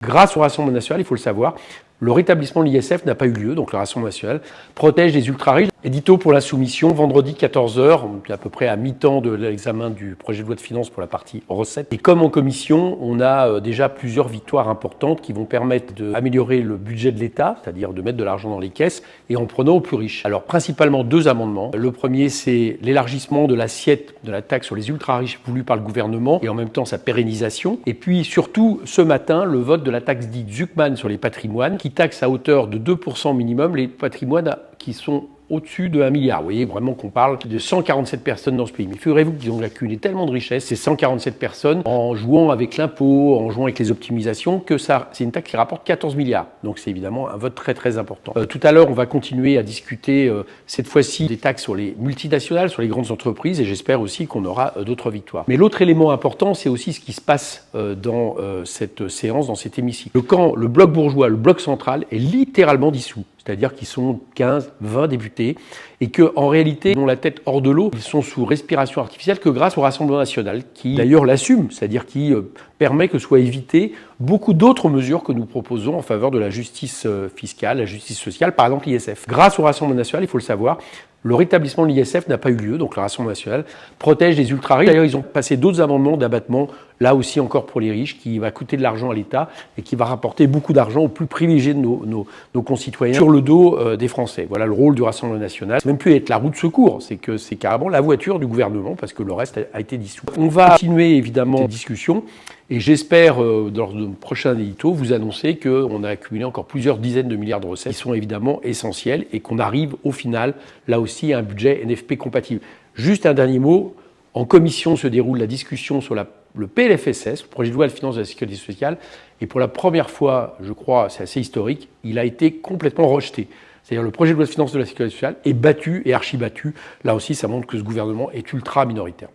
Grâce au Rassemblement national, il faut le savoir, le rétablissement de l'ISF n'a pas eu lieu, donc le Rassemblement national protège les ultra-riches. Édito pour la soumission, vendredi 14h, à peu près à mi-temps de l'examen du projet de loi de finances pour la partie recettes. Et comme en commission, on a déjà plusieurs victoires importantes qui vont permettre d'améliorer le budget de l'État, c'est-à-dire de mettre de l'argent dans les caisses, et en prenant aux plus riches. Alors principalement deux amendements. Le premier, c'est l'élargissement de l'assiette de la taxe sur les ultra-riches voulu par le gouvernement, et en même temps sa pérennisation. Et puis surtout, ce matin, le vote de la taxe dite Zuckman sur les patrimoines, qui taxe à hauteur de 2% minimum les patrimoines qui sont au-dessus de 1 milliard. Vous voyez vraiment qu'on parle de 147 personnes dans ce pays. Mais figurez-vous qu'ils ont accumulé tellement de richesses, ces 147 personnes, en jouant avec l'impôt, en jouant avec les optimisations, que ça, c'est une taxe qui rapporte 14 milliards. Donc c'est évidemment un vote très très important. Tout à l'heure, on va continuer à discuter cette fois-ci des taxes sur les multinationales, sur les grandes entreprises, et j'espère aussi qu'on aura d'autres victoires. Mais l'autre élément important, c'est aussi ce qui se passe dans cette séance, dans cet hémicycle. Le bloc bourgeois, le bloc central, est littéralement dissous. C'est-à-dire qu'ils sont 15, 20 députés, et qu'en réalité, ils ont la tête hors de l'eau, ils sont sous respiration artificielle que grâce au Rassemblement national, qui d'ailleurs l'assume, c'est-à-dire qui permet que soient évitées beaucoup d'autres mesures que nous proposons en faveur de la justice fiscale, la justice sociale, par exemple l'ISF. Grâce au Rassemblement national, il faut le savoir, le rétablissement de l'ISF n'a pas eu lieu, donc le Rassemblement national protège les ultra-riches. D'ailleurs, ils ont passé d'autres amendements d'abattement, là aussi encore pour les riches, qui va coûter de l'argent à l'État et qui va rapporter beaucoup d'argent aux plus privilégiés de nos concitoyens sur le dos des Français. Voilà le rôle du Rassemblement national. C'est même plus être la roue de secours, c'est que c'est carrément la voiture du gouvernement parce que le reste a été dissous. On va continuer évidemment cette discussion et j'espère, dans le prochain édito, vous annoncer qu'on a accumulé encore plusieurs dizaines de milliards de recettes qui sont évidemment essentielles et qu'on arrive au final, là aussi, à un budget NFP compatible. Juste un dernier mot. En commission se déroule la discussion sur le PLFSS, le projet de loi de finances de la sécurité sociale, et pour la première fois, je crois, c'est assez historique, il a été complètement rejeté. C'est-à-dire le projet de loi de finances de la sécurité sociale est battu et archi-battu. Là aussi, ça montre que ce gouvernement est ultra minoritaire.